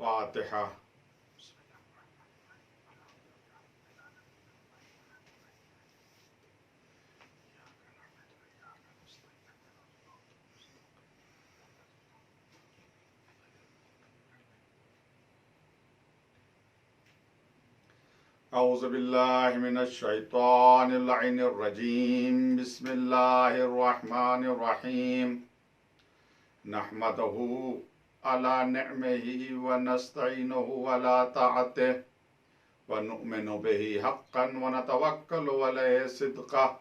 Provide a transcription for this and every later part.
फातिहा। औज़ु बिल्लाहि मिनश शैतानिर लईनिर रजीम। बिस्मिल्लाहिर रहमानिर रहीम। नहमदुहु अला निअमिही व नस्तईनुहु अला ताअतिही व नुअमिनु बिही हक्कन व नतवक्कलु अलैहि सिद्क़न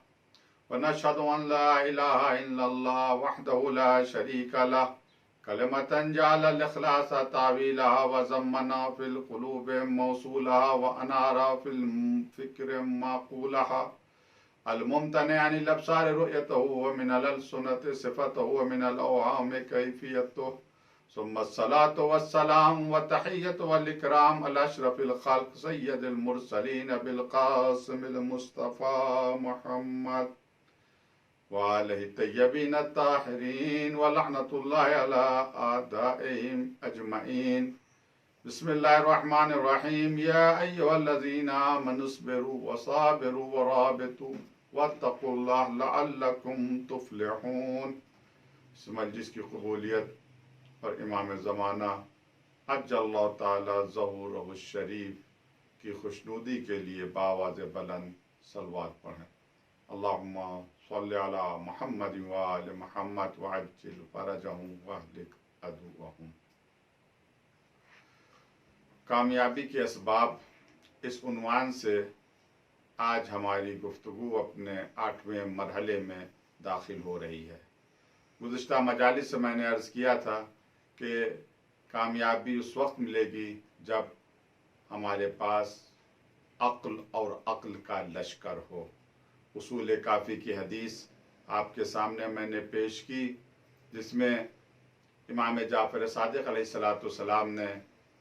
व नशहदु अन ला इलाहा इल्लल्लाह वहदहु ला शरीका लह कलिमतन जअलल इख़लास तावीलहा व ज़म्मना फिल क़ुलूबि मौसूलहा व अनारा फिल फ़िक्रि माक़ूलहा अल मुम्तनि अनिल अब्सारि रुयतहु व मिनल अलसुनति सिफ़तहु व मिनल अवहामि कैफ़ियतुहु सुम्मा अस्सलातु वस्सलाम व तहिय्यतु वल इकराम अला अशरफिल ख़ल्क़ सय्यदिल मुरसलीन बिल क़ासिमिल मुस्तफ़ा मुहम्मद व आलिहि तय्यबीन अत्ताहिरीन व लअनतुल्लाहि अला आदाइहिम अजमईन। बिस्मिल्लाहिर रहमानिर रहीम। या अय्युहल्लज़ीना आमनु इस्बिरु व साबिरु व राबितु वत्तक़ुल्लाह लअल्लकुम तुफ़्लिहून। इस मजलिस की कबूलियत और इमाम ज़माना अज्जल्लाहु ताला ज़हूरहु शरीफ की खुशनुदी के लिए बावाज़ बुलंद सलवात पढ़ें। अल्लाहुम्मा सल्लि अला मुहम्मद व आलि मुहम्मद व अज्जिल फरजहुम व अहलिक अदुवहुम। कामयाबी के असबाब, इस उन्वान से आज हमारी गुफ्तगू अपने 8वें मरहले में दाखिल हो रही है। गुज़िश्ता मजालिस से मैंने अर्ज़ किया था कि कामयाबी उस वक्त मिलेगी जब हमारे पास अक्ल और अक्ल का लश्कर हो। उसूल काफ़ी की हदीस आपके सामने मैंने पेश की, जिसमें इमाम जाफ़र सादिक़ अलैहिस्सलाम ने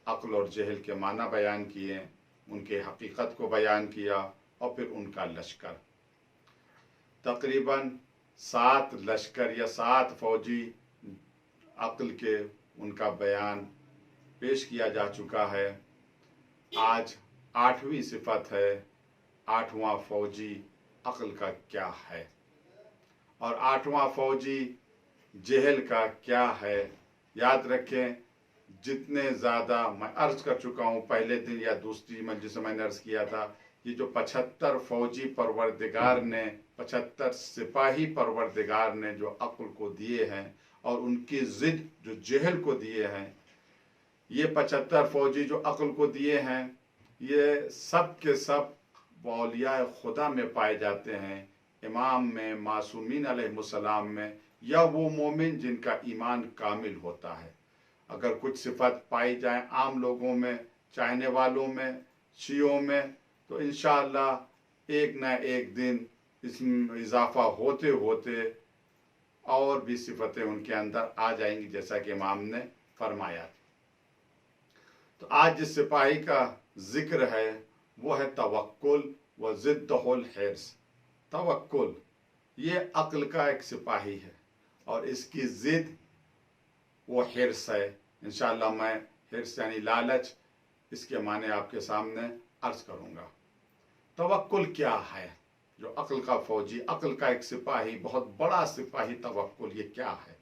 अक्ल और जहल के माना बयान किए, उनके हकीकत को बयान किया और फिर उनका लश्कर। तकरीबन 7 लश्कर या 7 फौजी अक्ल के, उनका बयान पेश किया जा चुका है। आज 8वीं सिफत है, 8वां फौजी अक्ल का क्या है और 8वां फौजी जहल का क्या है। याद रखें, जितने ज़्यादा मैं अर्ज़ कर चुका हूँ पहले दिन या दूसरी मजलिस में मैंने अर्ज़ किया था, ये जो 75 फौजी परवरदिगार ने, 75 सिपाही परवरदिगार ने जो अक्ल को दिए हैं और उनकी ज़िद जो जहल को दिए हैं, ये 75 फौजी जो अक्ल को दिए हैं, ये सब के सब औलिया खुदा में पाए जाते हैं, इमाम में, मासूमीन अलैहिमुस्सलाम में, या वो मोमिन जिनका ईमान कामिल होता है। अगर कुछ सिफत पाई जाए आम लोगों में, चाहने वालों में, शियों में, तो इंशाअल्लाह एक न एक दिन इसमें इजाफा होते होते और भी सिफतें उनके अंदर आ जाएंगी, जैसा कि इमाम ने फरमाया। तो आज जिस सिपाही का जिक्र है वो है तवक्कुल व ज़िद्दुल हिर्स। तवक्कुल ये अक्ल का एक सिपाही है और इसकी ज़िद वो हिर्स है। इंशाअल्लाह मैं हिर्स यानी लालच, इसके माने आपके सामने अर्ज करूँगा। तवक्कुल क्या है? जो अक्ल का फौजी, अक्ल का एक सिपाही, बहुत बड़ा सिपाही, तवक्कुल ये क्या है?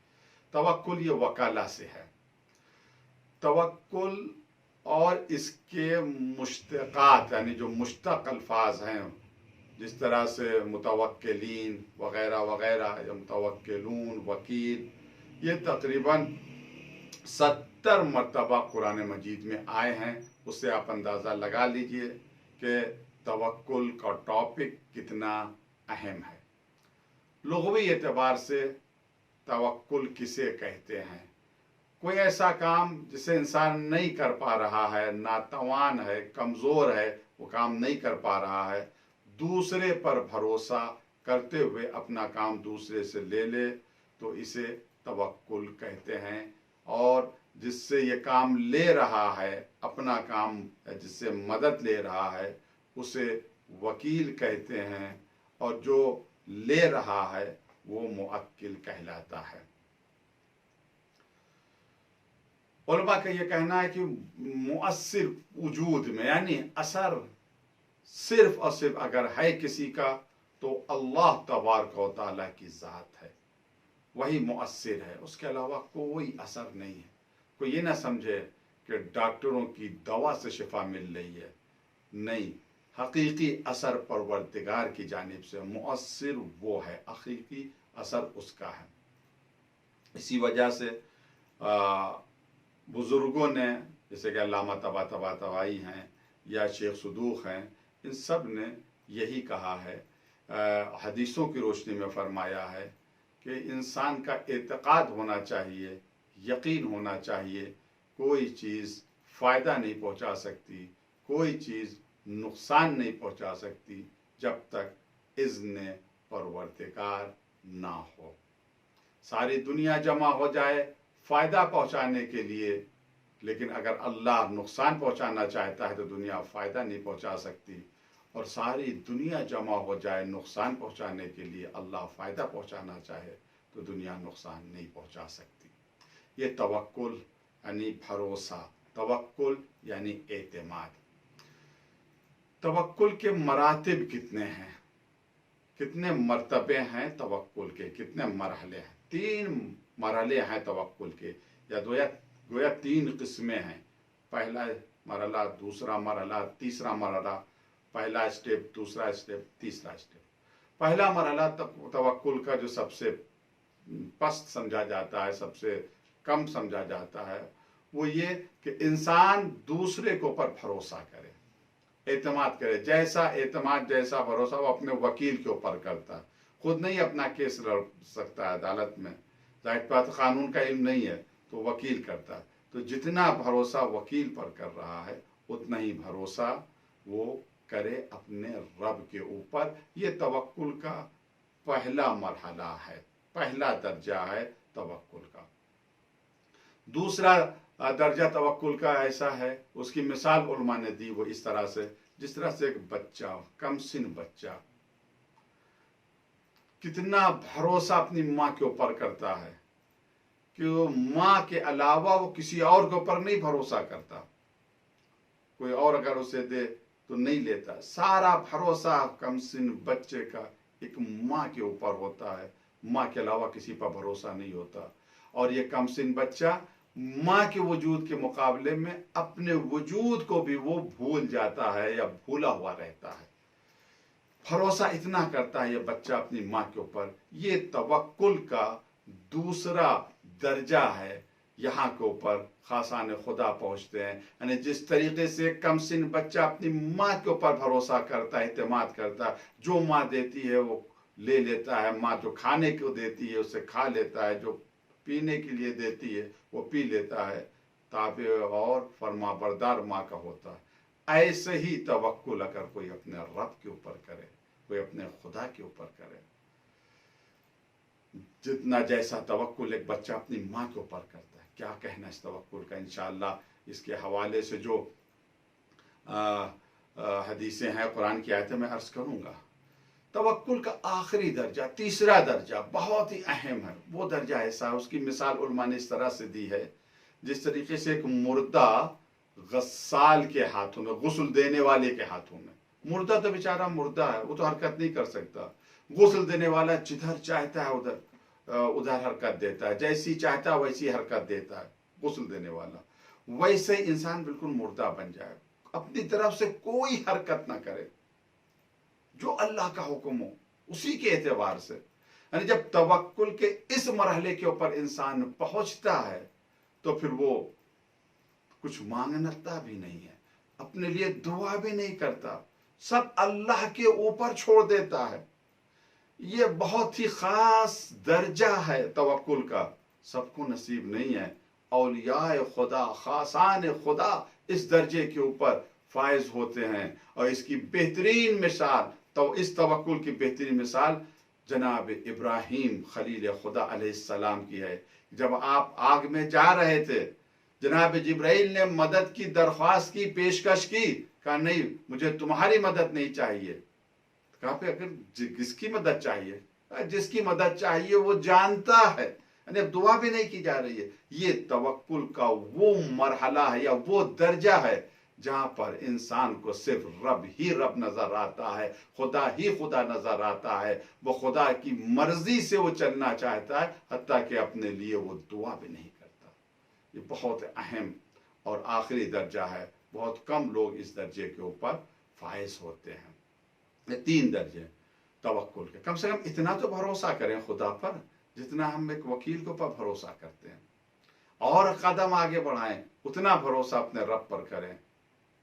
तवक्कुल ये वकाला से है। तवक्कुल और इसके मुश्तक़ात यानी जो मुश्तक़ अल्फाज हैं, जिस तरह से मुतवक्किलीन वग़ैरह वग़ैरह या मुतवक्किलून, वकील, ये तकरीबन 70 मरतबा कुरान मजीद में आए हैं। उससे आप अंदाज़ा लगा लीजिए कि तवक्कुल का टॉपिक कितना अहम है। लुग़वी एतबार से तवक्कुल किसे कहते हैं? कोई ऐसा काम जिसे इंसान नहीं कर पा रहा है, नातवान है, कमज़ोर है, वो काम नहीं कर पा रहा है, दूसरे पर भरोसा करते हुए अपना काम दूसरे से ले ले, तो इसे तवक्कुल कहते हैं। और जिससे ये काम ले रहा है, अपना काम जिससे मदद ले रहा है, उसे वकील कहते हैं, और जो ले रहा है वो मुअक्किल कहलाता है। उलमा का ये कहना है कि मुअस्सिर वजूद में यानी असर सिर्फ और सिर्फ अगर है किसी का तो अल्लाह तबारक व तआला की ज़ात है, वही मुअस्सिर है, उसके अलावा कोई असर नहीं है। कोई ये ना समझे कि डॉक्टरों की दवा से शिफा मिल रही है, नहीं, हकीकी असर परवरदिगार की जानिब से, मुअस्सिर वो है, हकीकी असर उसका है। इसी वजह से बुज़ुर्गों ने, जैसे कि अल्लामा तबातबाई हैं या शेख सदूक हैं, इन सब ने यही कहा है, हदीसों की रोशनी में फरमाया है कि इंसान का एतक़ाद होना चाहिए, यकीन होना चाहिए, कोई चीज़ फ़ायदा नहीं पहुंचा सकती, कोई चीज़ नुकसान नहीं पहुंचा सकती जब तक इज़्न परवरदिगार ना हो। सारी दुनिया जमा हो जाए फ़ायदा पहुंचाने के लिए, लेकिन अगर अल्लाह नुकसान पहुंचाना चाहता है तो दुनिया फ़ायदा नहीं पहुंचा सकती, और सारी दुनिया जमा हो जाए नुकसान पहुंचाने के लिए, अल्लाह फ़ायदा पहुंचाना चाहे तो दुनिया नुकसान नहीं पहुंचा सकती। ये तवक्कुल यानी भरोसा, तवक्कुल यानी एतमाद। तवक्कुल के मरातिब कितने हैं, कितने मर्तबे हैं तवक्कुल के, कितने मरहले हैं? 3 मरहले हैं तवक्कुल के, या गोया 3 किस्में हैं। पहला मरहला, दूसरा मरहला, तीसरा मरहला। पहला स्टेप, दूसरा स्टेप, तीसरा स्टेप। पहला मरहला तवक्कुल का जो सबसे पस्त समझा जाता है, सबसे कम समझा जाता है, वो ये कि इंसान दूसरे के ऊपर भरोसा करे, एतमाद करे। जैसा एतमाद, जैसा भरोसा वो अपने वकील के ऊपर करता है, खुद नहीं अपना केस लड़ सकता है अदालत में, जाहिर बात कानून का इल्म नहीं है तो वकील करता है। तो जितना भरोसा वकील पर कर रहा है उतना ही भरोसा वो करे अपने रब के ऊपर। ये तवक्कुल का पहला मरहला है, पहला दर्जा है तवक्कुल का। दूसरा दर्जा तवक्कुल का ऐसा है, उसकी मिसाल उलमा ने दी वो इस तरह से, जिस तरह से एक बच्चा, कमसिन बच्चा कितना भरोसा अपनी माँ के ऊपर करता है कि वो माँ के अलावा वो किसी और के ऊपर नहीं भरोसा करता, कोई और अगर उसे दे तो नहीं लेता। सारा भरोसा कमसिन बच्चे का एक माँ के ऊपर होता है, माँ के अलावा किसी पर भरोसा नहीं होता। और ये कमसिन बच्चा माँ के वजूद के मुकाबले में अपने वजूद को भी वो भूल जाता है या भूला हुआ रहता है, भरोसा इतना करता है ये बच्चा अपनी माँ के ऊपर। ये तवक्कुल का दूसरा दर्जा है, यहाँ के ऊपर खासाने खुदा पहुँचते हैं। यानी जिस तरीके से कमसिन बच्चा अपनी माँ के ऊपर भरोसा करता है, एतमाद करता है, जो माँ देती है वो ले लेता है, माँ जो खाने को देती है उसे खा लेता है, जो पीने के लिए देती है वो पी लेता है, ताबे और फरमाबरदार माँ का होता है। ऐसे ही तवक्कुल अगर कोई अपने रब के ऊपर करे, कोई अपने खुदा के ऊपर करे, जितना जैसा तवक्कुल एक बच्चा अपनी माँ के ऊपर करता है, क्या कहना इस तवक्कुल का। इंशाअल्लाह इसके हवाले से जो हदीसें हैं, कुरान की आयतें मैं अर्ज करूँगा। तवक्कुल का आखिरी दर्जा, तीसरा दर्जा बहुत ही अहम है। वो दर्जा ऐसा है, उसकी मिसाल उलमा ने इस तरह से दी है, जिस तरीके से एक मुर्दा गस्साल के हाथों में, गुस्ल देने वाले के हाथों में, मुर्दा तो बेचारा मुर्दा है, वो तो हरकत नहीं कर सकता, गुस्ल देने वाला जिधर चाहता है उधर हरकत देता है, जैसी चाहता है वैसी हरकत देता है गुस्ल देने वाला। वैसे इंसान बिल्कुल मुर्दा बन जाए, अपनी तरफ से कोई हरकत ना करे, जो अल्लाह का हुक्म हो उसी के एतबार से। यानी जब तवक्कुल के इस मरहले के ऊपर इंसान पहुंचता है तो फिर वो कुछ मांगता भी नहीं है, अपने लिए दुआ भी नहीं करता, सब अल्लाह के ऊपर छोड़ देता है। ये बहुत ही खास दर्जा है तवक्कुल का, सबको नसीब नहीं है। औलियाए खुदा, खासान खुदा इस दर्जे के ऊपर फायज होते हैं। और इसकी बेहतरीन मिसाल, तो इस तवक्कुल की बेहतरीन मिसाल जनाब इब्राहीम खलील खुदा अलैहिस्सलाम की है। जब आप आग में जा रहे थे, जनाब जिब्राइल ने मदद की दरख्वास्त की, पेशकश की, कहा नहीं मुझे तुम्हारी मदद नहीं चाहिए। कहा पे अगर किसकी मदद चाहिए, जिसकी मदद चाहिए वो जानता है, यानी अब दुआ भी नहीं की जा रही है। ये तवक्कुल का वो मरहला है या वो दर्जा है जहां पर इंसान को सिर्फ रब ही रब नजर आता है, खुदा ही खुदा नजर आता है। वो खुदा की मर्जी से वो चलना चाहता है, हत्ता कि अपने लिए वो दुआ भी नहीं करता। ये बहुत अहम और आखिरी दर्जा है। बहुत कम लोग इस दर्जे के ऊपर फाइज होते हैं। ये 3 दर्जे तवक्कुल के। कम से कम इतना तो भरोसा करें खुदा पर जितना हम एक वकील के ऊपर भरोसा करते हैं, और कदम आगे बढ़ाएं उतना भरोसा अपने रब पर करें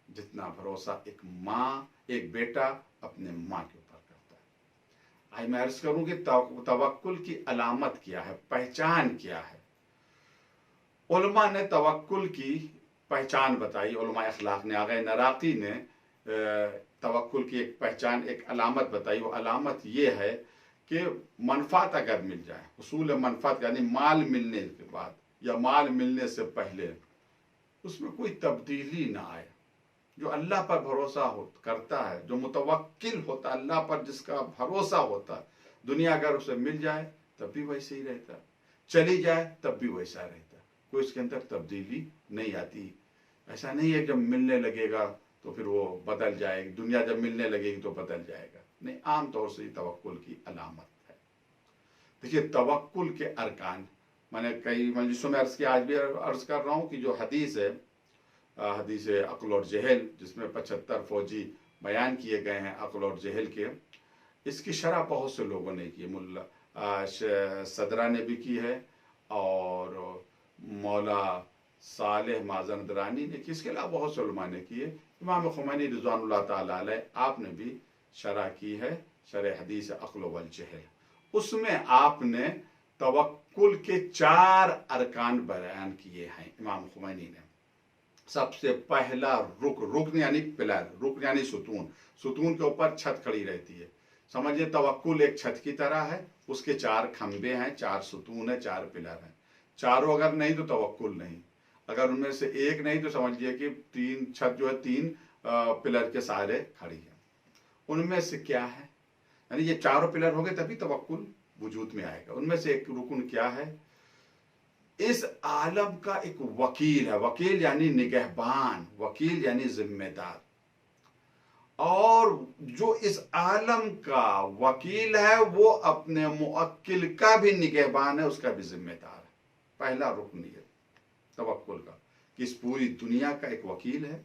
जितना भरोसा एक माँ, एक बेटा अपने माँ के ऊपर करता है। आई मैं अर्ज करूं कि तवक्कुल की अलामत क्या है, पहचान क्या है। उलमा ने तवक्कुल की पहचान बताई, उलमा अखलाक ने, आगे नराकी ने तवक्कुल की एक पहचान, एक अलामत बताई। वो अलामत ये है कि मनफात अगर मिल जाए, हुसूल मनफात यानी माल मिलने के बाद या माल मिलने से पहले उसमें कोई तब्दीली ना आए। जो अल्लाह पर भरोसा करता है, जो मुतवक्किल होता है, अल्लाह पर जिसका भरोसा होता है, दुनिया अगर उसे मिल जाए तब भी वैसे ही रहता, चली जाए तब भी वैसा रहता, कोई इसके अंदर तब्दीली नहीं आती। ऐसा नहीं है जब मिलने लगेगा तो फिर वो बदल जाएगी, दुनिया जब मिलने लगेगी तो बदल जाएगा, नहीं। आम तौर से तवक्कुल की अलामत है। देखिए तवक्कुल के अरकान मैंने कई मजलिसों में अर्ज किया, आज भी अर्ज कर रहा हूँ कि जो हदीस है, हदीस अक्ल और जहल, जिसमें 75 फौजी बयान किए गए हैं अक्ल और जहल के, इसकी शरह बहुत से लोगों ने की। मुल्ला सदरा ने भी की है और मौला सालेह माजनदरानी ने की, इसके अलावा बहुत से उलमा ने की है। इमाम खुमैनी रिज़वानुल्लाह ताला अलैह आपने भी शरह की है, शरह हदीस अक्ल वल जहल। उसमें आपने तवक्कुल के 4 अरकान बयान किए हैं इमाम खुमैनी ने। सबसे पहला रुकन यानी पिलर, रुकन यानी सुतून, सुतून के ऊपर छत खड़ी रहती है। समझिए तवक्कुल एक छत की तरह है, उसके 4 खंबे हैं, 4 सुतून है, 4 पिलर हैं। चारों अगर नहीं तो तवक्कुल नहीं, अगर उनमें से एक नहीं तो समझिए कि 3 छत जो है 3 पिलर के सहारे खड़ी है। उनमें से क्या है, यानी ये चारों पिलर हो गए तभी तवक्कुल वजूद में आएगा। उनमें से एक रुकन क्या है, इस आलम का एक वकील है। वकील यानी निगहबान, वकील यानी जिम्मेदार। और जो इस आलम का वकील है वो अपने मुअक्किल का भी निगहबान है, उसका भी जिम्मेदार है। पहला रुकन ये तवक्कुल का कि इस पूरी दुनिया का एक वकील है,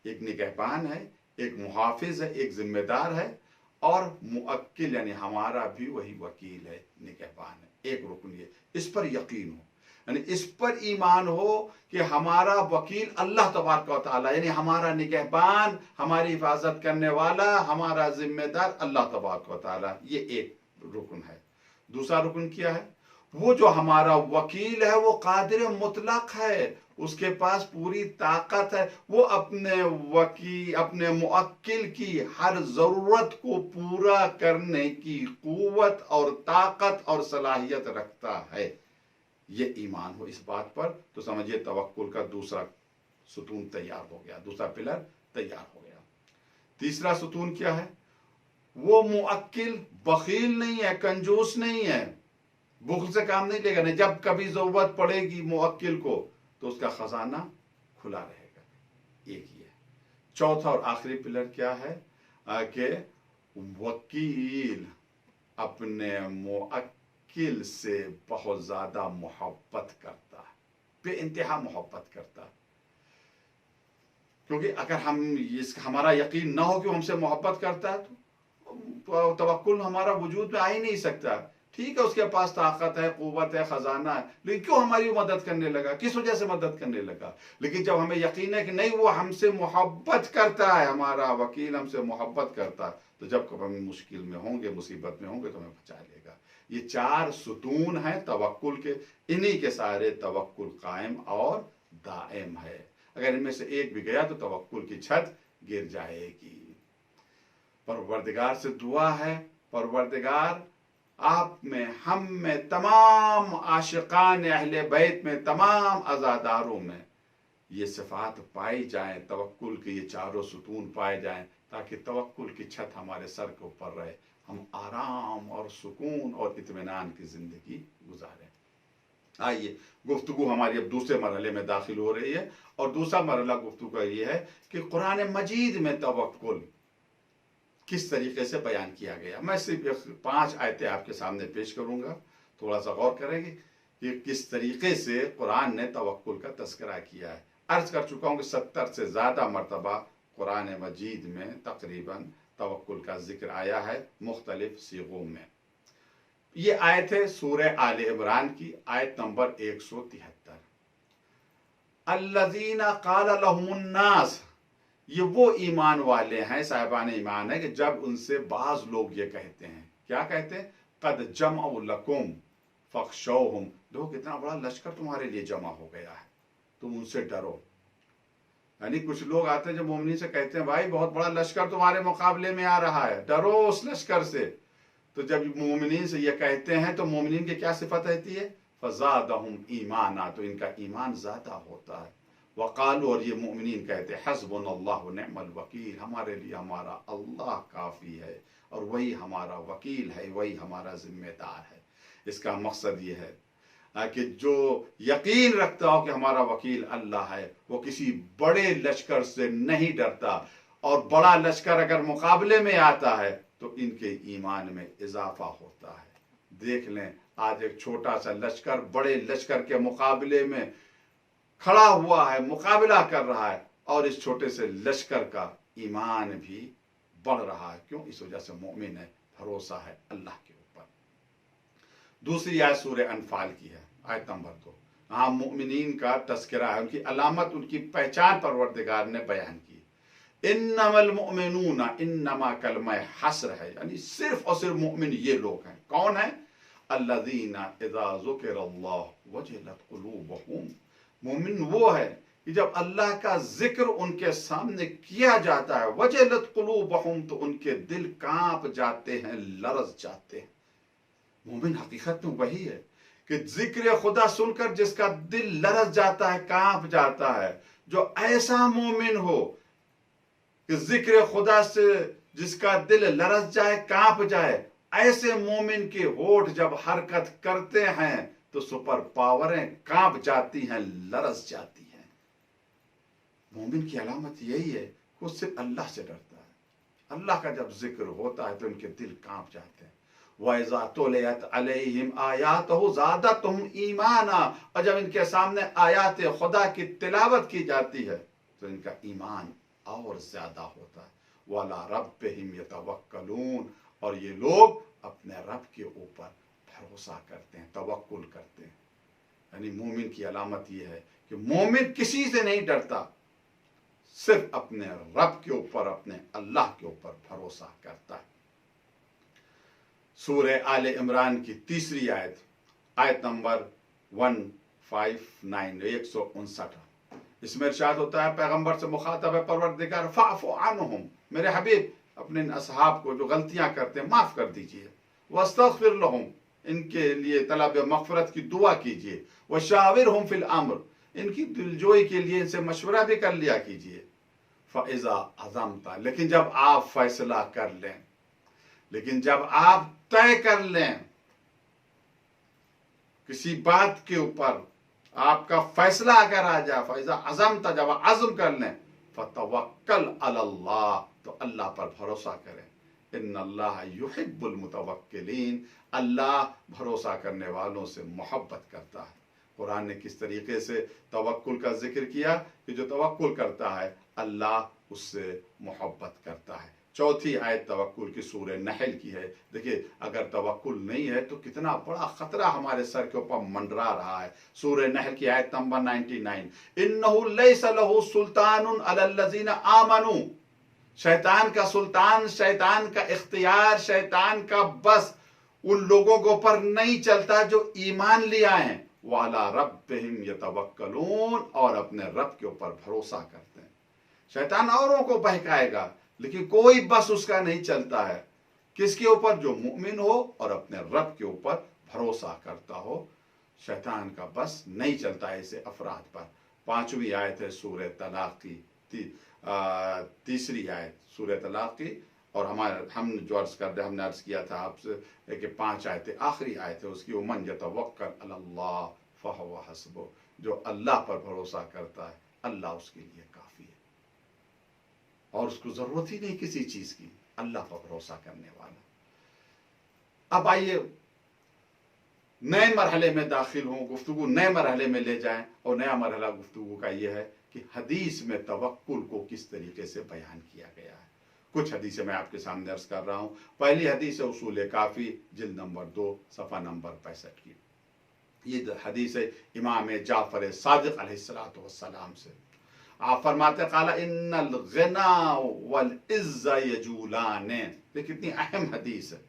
एक निगहबान है, एक मुहाफिज है, एक जिम्मेदार है, और मुअक्किल यानी हमारा भी वही वकील है, निगहबान है। एक रुकन ये, इस पर यकीन हो, यानी इस पर ईमान हो कि हमारा वकील अल्लाह तबारक व तआला, यानी हमारा निगहबान, हमारी हिफाजत करने वाला, हमारा जिम्मेदार अल्लाह तबारक व तआला। ये एक रुकन है। दूसरा रुकन क्या है, वो जो हमारा वकील है वो कादिर मुतलक है, उसके पास पूरी ताकत है। वो अपने मुअक्किल की हर जरूरत को पूरा करने की कुव्वत और ताकत और सलाहियत रखता है। ये ईमान हो इस बात पर तो समझिए तवक्कुल का दूसरा सुतून तैयार हो गया, दूसरा पिलर तैयार हो गया। तीसरा सुतून क्या है, वो मुअक्किल बखील नहीं है, कंजूस नहीं है, बुख्ल से काम नहीं लेगा, नहीं। जब कभी जरूरत पड़ेगी मुअक्किल को तो उसका खजाना खुला रहेगा। एक ही है। चौथा और आखिरी पिलर क्या है कि वकील अपने मुअक्किल से बहुत ज्यादा मोहब्बत करता है, बेइंतहा मोहब्बत करता है। क्योंकि अगर हमारा यकीन ना हो कि वो हमसे मोहब्बत करता है तो तवक्कुल हमारा वजूद में आ ही नहीं सकता। ठीक है, उसके पास ताकत है, कुव्वत है, खजाना है, लेकिन क्यों हमारी मदद करने लगा, किस वजह से मदद करने लगा। लेकिन जब हमें यकीन है कि नहीं वो हमसे मोहब्बत करता है, हमारा वकील हमसे मोहब्बत करता है, तो जब कभी हम मुश्किल में होंगे, मुसीबत में होंगे तो हमें बचा लेगा। ये 4 सुतून हैं तवक्कुल के, इन्हीं के सहारे तवक्कुल कायम और दायम है। अगर इनमें से एक भी गया तो तवक्कुल की छत गिर जाएगी। परवरदिगार से दुआ है, परवरदिगार आप में, हम में, तमाम आशिकान अहले बैत में, तमाम अज़ादारों में ये सिफात पाई जाएं, तवक्कुल के ये 4 सुतून पाए जाएं, ताकि तवक्कुल की छत हमारे सर के ऊपर रहे, हम आराम और सुकून और इत्मीनान की जिंदगी गुजारें। आइए, गुफ्तगू हमारी अब दूसरे मरहले में दाखिल हो रही है, और दूसरा मरहला गुफ्तगू का ये है कि कुरान मजीद में तवक्कुल किस तरीके से बयान किया गया। मैं सिर्फ 5 आयतें आपके सामने पेश करूंगा, थोड़ा सा गौर करेंगे कि किस तरीके से कुरान ने तवक्कुल का तस्करा किया है। अर्ज कर चुका हूं कि 70 से ज़्यादा मरतबा कुरान मजीद में तकरीबन तवक्कुल का जिक्र आया है मुख्तलिफ सीगों में। ये आयत है सूरह आले इमरान की आयत नंबर 173। अल्लज़ीना क़ाल लहुमुन्नास, ये वो ईमान वाले हैं, साहिबान ईमान है कि जब उनसे बाज लोग ये कहते हैं, क्या कहते हैं, क़द जमअ लकुम फ़ख्शौहुम, देखो कितना बड़ा लश्कर तुम्हारे लिए जमा हो गया है, तुम उनसे डरो। यानी कुछ लोग आते हैं जो मोमिनीन से कहते हैं भाई बहुत बड़ा लश्कर तुम्हारे मुकाबले में आ रहा है, डरो उस लश्कर से। तो जब मोमिनीन से ये कहते हैं तो मोमिनीन की क्या सिफत रहती है, फ़ज़ादहुम ईमाना, तो इनका ईमान ज़्यादा होता है। वक़ालू, और ये मोमिनीन कहते हैं, हस्बुनल्लाहु व निअमल वकील, हमारे लिए हमारा अल्लाह काफ़ी है और वही हमारा वकील है, वही हमारा जिम्मेदार है। इसका मकसद ये है कि जो यकीन रखता हो कि हमारा वकील अल्लाह है, वो किसी बड़े लश्कर से नहीं डरता, और बड़ा लश्कर अगर मुकाबले में आता है तो इनके ईमान में इजाफा होता है। देख लें, आज एक छोटा सा लश्कर बड़े लश्कर के मुकाबले में खड़ा हुआ है, मुकाबला कर रहा है, और इस छोटे से लश्कर का ईमान भी बढ़ रहा है। क्यों? इस वजह से मोमिन है, भरोसा है अल्लाह के ऊपर। दूसरी आयत सूरह अनफाल की है, आयत नंबर 2। हाँ, मोमिनीन का तस्करा है, उनकी अलामत, उनकी पहचान परवरदिगार ने बयान की। इन्नमल मुमिनूना, इन्नमा कलमा हस्र है, यानी सिर्फ और सिर्फ मोमिन ये लोग हैं। कौन है? अल्लज़ीना इज़ा ज़ुकिरल्लाह वजलत क़ुलूबुहुम, मोमिन वो है कि जब अल्लाह का जिक्र उनके सामने किया जाता है, वजलत क़ुलूबुहुम, तो उनके दिल कांप जाते हैं, लरज़ जाते हैं। मोमिन हकीकत में वही है कि जिक्र खुदा सुनकर जिसका दिल लरज़ जाता है, कांप जाता है। जो ऐसा मोमिन हो कि जिक्र खुदा से जिसका दिल लरज़ जाए, कांप जाए, ऐसे मोमिन के होठ जब हरकत करते हैं तो सुपर पावरें कांप जाती हैं, लरज़ जाती हैं। मोमिन की अलामत यही है कि वो सिर्फ अल्लाह से डरता है। अल्लाह का जब जिक्र होता है तो इनके दिल कांप जाते हैं। वइज़ा तुलियत अलैहिम आयातुहु ज़ादतहुम ईमाना, और जब इनके सामने आयात खुदा की तिलावत की जाती है तो इनका ईमान और ज्यादा होता है। वला रब्बिहिम यतवक्कलून, और ये लोग अपने रब के ऊपर भरोसा करते हैं, तवक्कुल करते हैं। यानी मोमिन की अलामत यह है कि मोमिन किसी से नहीं डरता, सिर्फ अपने रब के ऊपर, अपने अल्लाह के ऊपर भरोसा करता है। सूरह आले इमरान की तीसरी आयत, आयत नंबर 159, इसमें इरशाद होता है, पैगंबर से मुखातब है परवरदिगार, फ़अफ़ु अन्हुम, मेरे हबीब अपने असहाब को जो गलतियां करते हैं माफ कर दीजिए। वस्तग़फिर लहुम, इनके लिए तलब मग़फ़िरत की दुआ कीजिए। वशाविरहुम फ़िल अम्र, इनकी दिलजोई के लिए इनसे मशवरा भी कर लिया कीजिए। फ़इज़ा अज़मता, लेकिन जब आप फैसला कर लें, लेकिन जब आप तय कर लें किसी बात के ऊपर, आपका फैसला अगर आ जाए, फ़इज़ा अज़मता, जब अज़्म कर लें, फ़तवक्कल अलल्लाह, तो अल्लाह पर भरोसा करें। इन्नल्लाह युहिब्बुल मुतवक्किलीन, अल्लाह भरोसा करने वालों से मोहब्बत करता है। कुरान ने किस तरीके से तवक्कुल का जिक्र किया कि जो तवक्कुल करता है अल्लाह उससे मोहब्बत करता है। चौथी आयत तवक्कुल की सूरह नहल की है। देखिए, अगर तवक्कुल नहीं है तो कितना बड़ा खतरा हमारे सर के ऊपर मंडरा रहा है। सूरह नहल की आयत नंबर 99, इन्नहु लैसा लहु सुल्तानुन अलल्लज़ीना आमनू, शैतान का सुल्तान, शैतान का इख्तियार, शैतान का बस उन लोगों के ऊपर नहीं चलता जो ईमान ले आए। वाला रब्बिहिम यतवक्कलून, और अपने रब के ऊपर भरोसा करते हैं। शैतान औरों को बहकाएगा लेकिन कोई बस उसका नहीं चलता है। किसके ऊपर? जो मुमिन हो और अपने रब के ऊपर भरोसा करता हो, शैतान का बस नहीं चलता है ऐसे अफराद पर। 5वीं आयत है सूरह तलाक की, तीसरी आयत सूरह तलाक की। और हम जो अर्ज कर रहे, हमने अर्ज किया था आपसे कि 5 आयतें, आखिरी आयत है उसकी, उमन यतवक्कल अलल्लाह फहुव हस्बुह, जो अल्लाह पर भरोसा करता है अल्लाह उसके लिए काफी है और उसको जरूरत ही नहीं किसी चीज की, अल्लाह पर भरोसा करने वाला। अब आइए नए मरहले में दाखिल हों, गुफ्तगू नए मरहले में ले जाएं, और नया मरहला गुफ्तगू का यह है कि हदीस में तवक्कुल को किस तरीके से बयान किया गया है। कुछ हदीसें मैं आपके सामने अर्ज कर रहा हूं। पहली हदीस है उसूल काफी, जिल्द नंबर 2 सफ़ा नंबर 65 की। ये हदीस है इमाम जाफर सादिक अलैहिस्सलातु वस्सलाम से। आप फरमाते काला इन्नल गिना वल इज्जा यजूलान। ये कितनी अहम हदीस है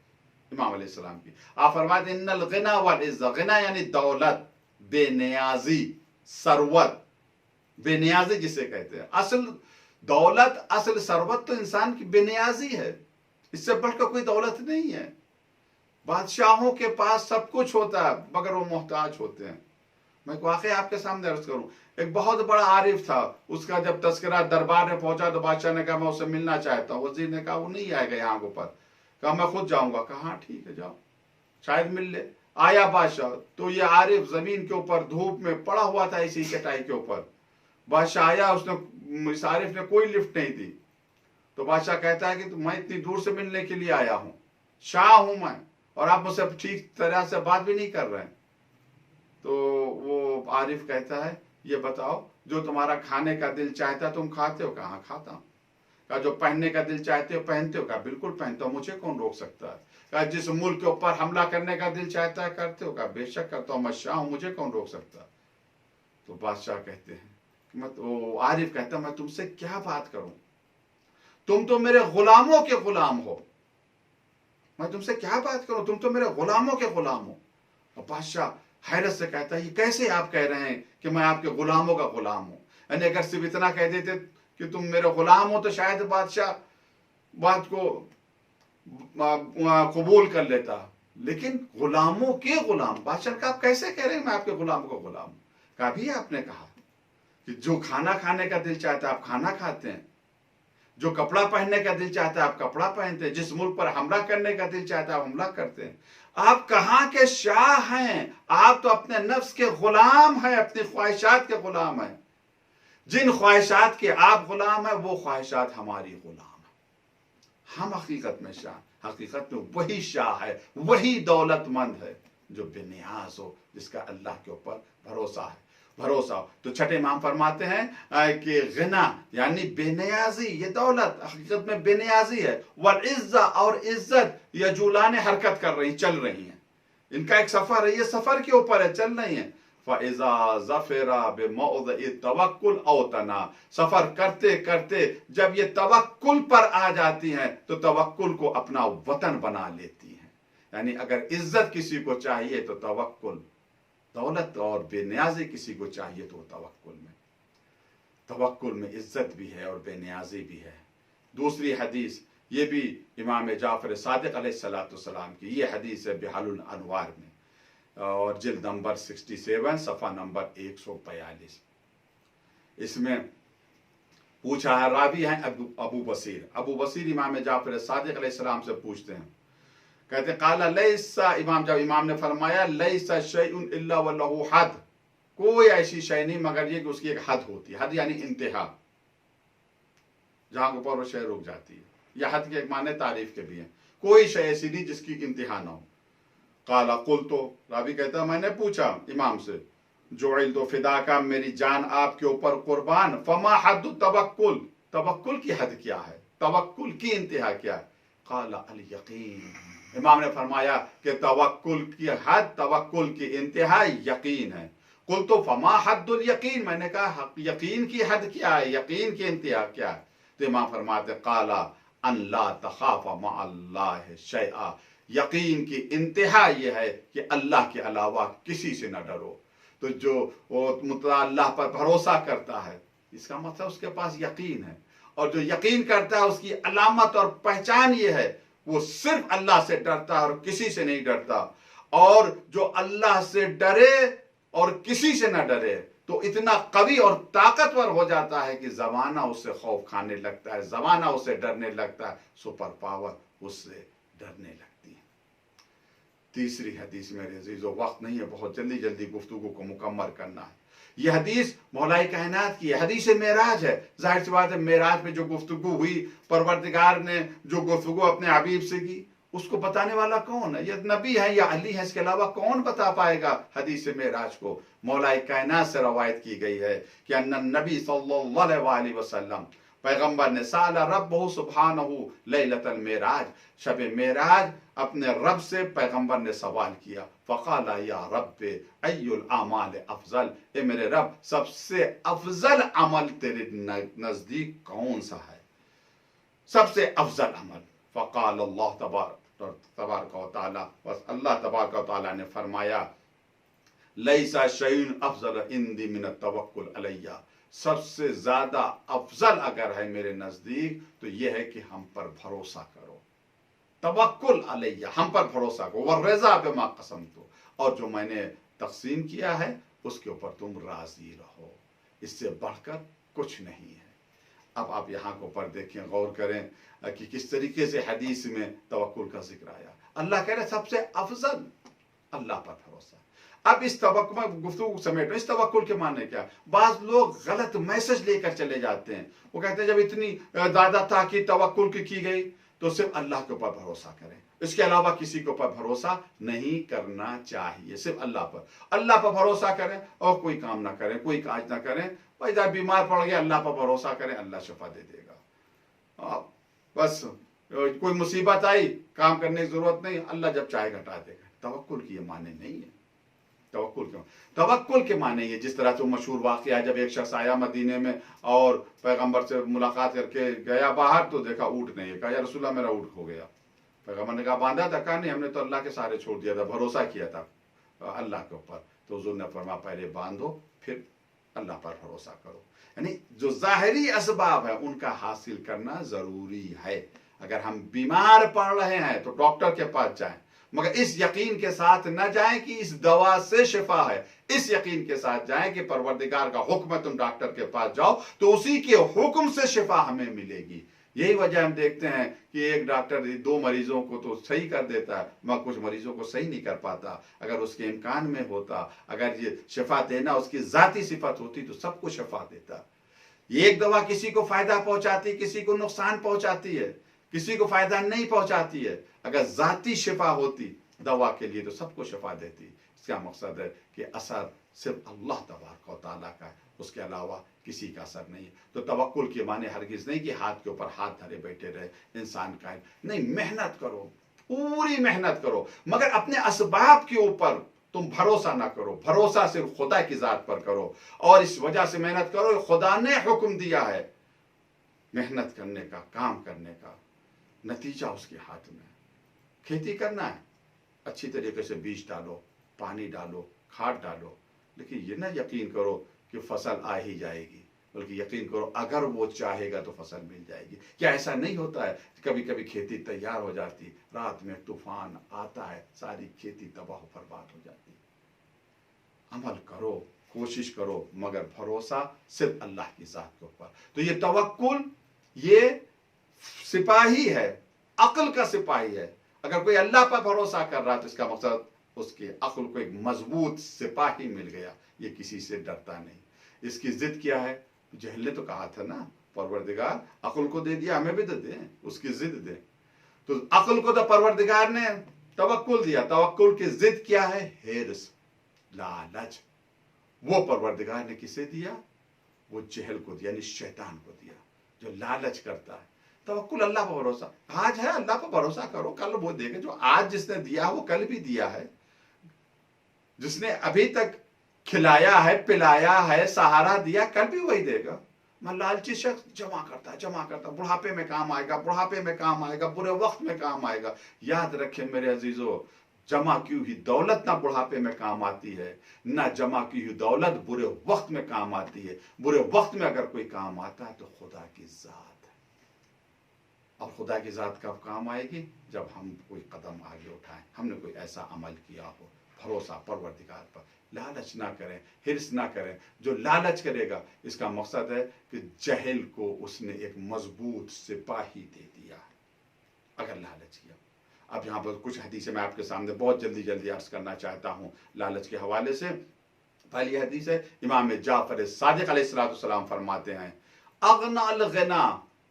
इमाम अलैहिस्सलाम की। आप फरमाते इन्नल गिना वल इज्जा, गिना यानी दौलत, बेनियाजी, सरवत, बेनियाजी जिसे कहते हैं। असल दौलत, असल सरवत तो इंसान की बेनियाजी है, इससे बढ़कर कोई दौलत नहीं है। बादशाहों के पास सब कुछ होता है मगर वो मोहताज होते हैं। मैं वाकई आपके सामने अर्ज करूं, एक बहुत बड़ा आरिफ था, उसका जब तस्करा दरबार में पहुंचा तो बादशाह ने कहा मैं उससे मिलना चाहता हूं। वजीर ने कहा वो नहीं आएगा यहाँ ऊपर। कहा मैं खुद जाऊंगा। कहा हाँ ठीक है जाओ, शायद मिल ले। आया बादशाह तो ये आरिफ जमीन के ऊपर धूप में पड़ा हुआ था इसी चटाई के ऊपर। बादशाह आया, उसने इस आरिफ ने कोई लिफ्ट नहीं दी। तो बादशाह कहता है कि मैं इतनी दूर से मिलने के लिए आया हूं, शाह हूं मैं, और आप मुझसे ठीक तरह से बात भी नहीं कर रहे हैं। तो वो आरिफ कहता है ये बताओ जो तुम्हारा खाने का दिल चाहता है तुम खाते हो? कहाँ खाता हूं। कहा जो पहनने का दिल चाहते हो पहनते हो? कहा बिल्कुल पहनता हूं, मुझे कौन रोक सकता है। कहा जिस मुल्क के ऊपर हमला करने का दिल चाहता है करते हो? कहा बेशक करता हूं, मैं शाह हूं, मुझे कौन रोक सकता। तो बादशाह कहते हैं वो आरिफ कहता मैं तुमसे क्या बात करूं, तुम तो मेरे गुलामों के गुलाम हो, मैं तुमसे क्या बात करूं, तुम तो मेरे गुलामों के गुलाम हो। और बादशाह हैरत से कहता है ये कैसे आप कह रहे हैं कि मैं आपके गुलामों का गुलाम हूं। यानी अगर सिर्फ इतना कह देते कि तुम मेरे गुलाम हो तो शायद बादशाह बात को कबूल कर लेता, लेकिन गुलामों के गुलाम। बादशाह का आप कैसे कह रहे हैं मैं आपके गुलामों का गुलाम। कभी आपने कहा कि जो खाना खाने का दिल चाहता है आप खाना खाते हैं, जो कपड़ा पहनने का दिल चाहता है आप कपड़ा पहनते हैं, जिस मुल्क पर हमला करने का दिल चाहता है आप हमला करते हैं। आप कहां के शाह हैं? आप तो अपने नफ्स के गुलाम हैं, अपनी ख्वाहिशात के गुलाम हैं। जिन ख्वाहिशात के आप गुलाम हैं वो ख्वाहिशात हमारी गुलाम है। हम हकीकत में शाह, हकीकत में वही शाह है, वही दौलतमंद है जो बेनियाज हो, जिसका अल्लाह के ऊपर भरोसा है, भरोसा। तो छठे इमाम फरमाते हैं कि गिना यानी बेनियाजी, ये दौलत हकीकत में बेनियाजी है। वल इज्जा, और इज्जत यजूलान हरकत कर रही, चल रही हैं। इनका एक सफर है, ये सफर के ऊपर है, चल रही है। फ़इज़ा ज़फ़रा बिमौज़ि तवक्कुल औतना, सफर करते करते जब ये तवक्कुल पर आ जाती हैं तो तवक्कुल को अपना वतन बना लेती हैं। यानी अगर इज्जत किसी को चाहिए तो तवक्कुल, दौलत और बेनियाजी किसी को चाहिए तो तवक्कुल में इज्जत भी है और बेनियाजी भी है। दूसरी हदीस ये भी इमाम जाफर सादिक अलैहिस्सलाम की, ये हदीस है बिहारुल अनवार में और जिल्द नंबर 67 सफ़ा नंबर 142। इसमें पूछा है, रावी हैं अबू बसीर। अबू बसीर इमाम जाफर सादिक अलैहिस्सलाम से पूछते हैं, कहते काला लैसा, इमाम ने फरमाया लैसा शैउन इल्ला वलहु हद, कोई ऐसी शय नहीं मगर ये कि उसकी एक हद होती है। हद यानी इंतहा, जहां ऊपर वो शय रुक जाती है। यह हद के एक माने तारीफ के भी हैं, कोई शय ऐसी नहीं जिसकी इंतहा ना हो। काला कुल, तो रावी कहता मैंने पूछा इमाम से, जोइल तो फिदा का, मेरी जान आपके ऊपर कुर्बान, फमा हद तवक्कुल, तवक्कुल की हद क्या है, तवक्कुल की इंतहा क्या है। काला अल यकीन, इमाम ने फरमाया कि तवक्कुल की हद, तवक्कुल की इंतहा यकीन है। कुल तो फमा हद्दुल यकीन, मैंने कहा यकीन की हद क्या है, यकीन की इंतहा क्या है। तो इमाम फरमाते काला अल्ला तखाफा मअल्लाह शैआ, यकीन की इंतहा यह है कि अल्लाह के अलावा किसी से न डरो। तो जो अल्लाह पर भरोसा करता है इसका मतलब उसके पास यकीन है, और जो यकीन करता है उसकी अलामत और पहचान ये है वो सिर्फ अल्लाह से डरता है और किसी से नहीं डरता। और जो अल्लाह से डरे और किसी से न डरे तो इतना कवि और ताकतवर हो जाता है कि जमाना उससे खौफ खाने लगता है, जमाना उससे डरने लगता है, सुपर पावर उससे डरने लगती है। तीसरी हदीस मेरे अजीजों, वक्त नहीं है, बहुत जल्दी जल्दी गुफ्तगू को मुकम्मल करना है। यह हदीस मौलाए कायनात की हदीस मेराज है। जाहिर सी बात है, मेराज में जो गुफ्तगू हुई, परवरदिगार ने जो गुफ्तगू अपने हबीब से की, उसको बताने वाला कौन है? यह नबी है या अली है, इसके अलावा कौन बता पाएगा हदीस मेराज को? मौलाए कायनात से रवायत की गई है कि अन्नन नबी सल्लल्लाहु अलैहि वसल्लम, पैगंबर ने साला रब्बहु सुब्हानहु लैलतल मेराज, शब मेराज अपने रब से पैगंबर ने सवाल किया, फ़क़ाला या रब्बे अय्युल आमाल अफजल, ए मेरे रब, सबसे अफजल अमल तेरे नजदीक कौन सा है? सबसे अफजल अमल। फ़क़ाल अल्लाह तबारक व तआला, बस अल्लाह तबारक व तआला ने फरमाया, लैसा शैउन अफजल इंदी मिन तवक्कुल अलैया, सबसे ज्यादा अफजल अगर है मेरे नजदीक तो यह है कि हम पर भरोसा करो, तवक्कुल अलैया, हम पर भरोसा करो, वर्रज़ा बिमा क़समतु, और जो मैंने तक़सीम किया है उसके ऊपर तुम राजी रहो, इससे बढ़कर कुछ नहीं है। अब आप यहाँ को पर देखें, गौर करें कि किस तरीके से हदीस में तवक्कुल का जिक्र आया। अल्लाह कह रहे सबसे अफजल, अल्लाह पर भरोसा। अब इस तवक्कुल में गुफ्तगू समेट, इस तवक्कुल के माने क्या? बाज लोग गलत मैसेज लेकर चले जाते हैं। वो कहते हैं जब इतनी ज्यादा ताकीद तवक्कुल की गई तो सिर्फ अल्लाह के ऊपर भरोसा करें, इसके अलावा किसी के ऊपर भरोसा नहीं करना चाहिए, सिर्फ अल्लाह पर भरोसा करें और कोई काम ना करें, कोई काज ना करें। भाई जब बीमार पड़ गया अल्लाह पर भरोसा करें, अल्लाह शिफा दे देगा। बस कोई मुसीबत आई, काम करने की जरूरत नहीं, अल्लाह जब चाहे घटा देगा। तवक्कुल की ये माने नहीं है। तवक्कुल के माने ये, जिस तरह से मशहूर वाक़या है, जब एक शख्स आया मदीने में और पैगंबर से मुलाकात करके गया बाहर, तो देखा ऊँट नहीं है। कहा या रसूलल्लाह मेरा ऊँट खो गया। पैगंबर ने कहा बांधा था? कहा नहीं, हमने तो अल्लाह के सहारे छोड़ दिया था, भरोसा किया था अल्लाह के ऊपर। तो हुज़ूर ने फरमाया पहले बांधो फिर अल्लाह पर भरोसा करो। यानी जो ज़ाहिरी असबाब है उनका हासिल करना जरूरी है। अगर हम बीमार पड़ रहे हैं तो डॉक्टर के पास जाएं, मगर इस यकीन के साथ न जाएं कि इस दवा से शिफा है, इस यकीन के साथ जाएं कि परवरदिगार का हुक्म है तुम डॉक्टर के पास जाओ तो उसी के हुक्म से शिफा हमें मिलेगी। यही वजह हम देखते हैं कि एक डॉक्टर 2 मरीजों को तो सही कर देता है, मगर कुछ मरीजों को सही नहीं कर पाता। अगर उसके इम्कान में होता, अगर ये शिफा देना उसकी जाती सिफत होती तो सबको शिफा देता। एक दवा किसी को फायदा पहुंचाती, किसी को नुकसान पहुंचाती है, किसी को फायदा नहीं पहुंचाती है। अगर जाती शिफा होती दवा के लिए तो सबको शिफा देती। इसका मकसद है कि असर सिर्फ अल्लाह तबारक व तआला का है, उसके अलावा किसी का असर नहीं है। तो तवक्कुल के माने हरगिज नहीं कि हाथ के ऊपर हाथ धरे बैठे रहे इंसान का, नहीं, मेहनत करो, पूरी मेहनत करो, मगर अपने असबाब के ऊपर तुम भरोसा ना करो, भरोसा सिर्फ खुदा की जात पर करो। और इस वजह से मेहनत करो, खुदा ने हुक्म दिया है मेहनत करने का, काम करने का, नतीजा उसके हाथ में। खेती करना है, अच्छी तरीके से बीज डालो, पानी डालो, खाद डालो, लेकिन ये ना यकीन करो कि फसल आ ही जाएगी, बल्कि यकीन करो अगर वो चाहेगा तो फसल मिल जाएगी। क्या ऐसा नहीं होता है? कभी कभी खेती तैयार हो जाती, रात में तूफान आता है, सारी खेती तबाह बर्बाद हो जाती। अमल करो, कोशिश करो, मगर भरोसा सिर्फ अल्लाह की जात के ऊपर। तो ये तवक्कुल ये सिपाही है, अक्ल का सिपाही है। अगर कोई अल्लाह पर भरोसा कर रहा है तो इसका मकसद उसके अक्ल को एक मजबूत सिपाही मिल गया, ये किसी से डरता नहीं। इसकी जिद क्या है? जहल ने तो कहा था ना, परवरदिगार अक्ल को दे दिया, हमें भी तो दे, उसकी जिद दे। तो अक्ल को तो परवरदिगार ने तवक्कुल दिया, तवक्कुल की जिद क्या है? हिर्स, लालच। वो परवरदिगार ने किसे दिया? वो जहल को दिया, यानी शैतान को दिया, जो लालच करता है। तवक्कुल अल्लाह पर भरोसा, आज है अल्लाह पर भरोसा करो, कल वो देगा। जो आज जिसने दिया वो कल भी दिया है, जिसने अभी तक खिलाया है, पिलाया है, सहारा दिया, कल भी वही देगा। मैं लालची शख्स जमा करता, बुढ़ापे में काम आएगा, बुढ़ापे में काम आएगा, बुरे वक्त में काम आएगा। याद रखें मेरे अजीजों, जमा की हुई दौलत ना बुढ़ापे में काम आती है, ना जमा की हुई दौलत बुरे वक्त में काम आती है। बुरे वक्त में अगर कोई काम आता है तो खुदा की जात है, और खुदा की जात कब काम आएगी? जब हम कोई कदम आगे उठाएं, हमने कोई ऐसा अमल किया हो, भरोसा परवरदिगार पर। लालच ना करें, हिर्स ना करें। जो लालच करेगा इसका मकसद है कि जहल को उसने एक मजबूत सिपाही दे दिया। अगर लालच किया, अब यहाँ पर कुछ हदीसें मैं आपके सामने बहुत जल्दी जल्दी अर्ज करना चाहता हूँ लालच के हवाले से। पहली हदीस है, इमाम जाफर सादिक अलैहिस्सलाम फरमाते हैं, अगनाल गना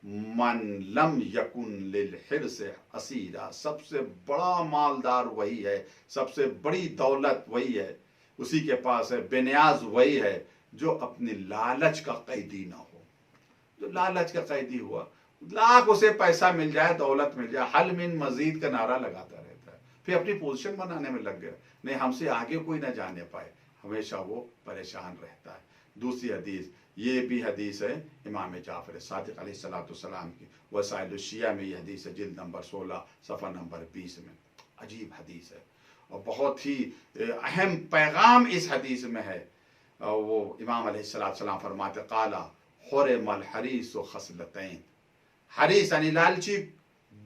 मन लम यकुन लिल हिर्स असीरा, सबसे बड़ा मालदार वही है, सबसे बड़ी दौलत वही है, उसी के पास है, बेनियाज वही है जो अपनी लालच का कैदी ना हो। जो लालच का कैदी हुआ, लाख उसे पैसा मिल जाए, दौलत मिल जाए, हल मिन मजीद का नारा लगाता रहता है, फिर अपनी पोजीशन बनाने में लग गया, नहीं हमसे आगे कोई ना जाने पाए, हमेशा वो परेशान रहता है। दूसरी हदीस, ये भी हदीस है इमाम जाफर सादिक अलैहिस्सलाम की, वसाइल शिया में ये हदीस है, जिल्द नंबर 16 सफ़ा नंबर 20 में। अजीब हदीस है और बहुत ही अहम पैगाम इस हदीस में है। वो इमाम अलैहिस्सलाम फरमाते, काला हुरिमल हरीस खसलतैन, हरीस यानी लालची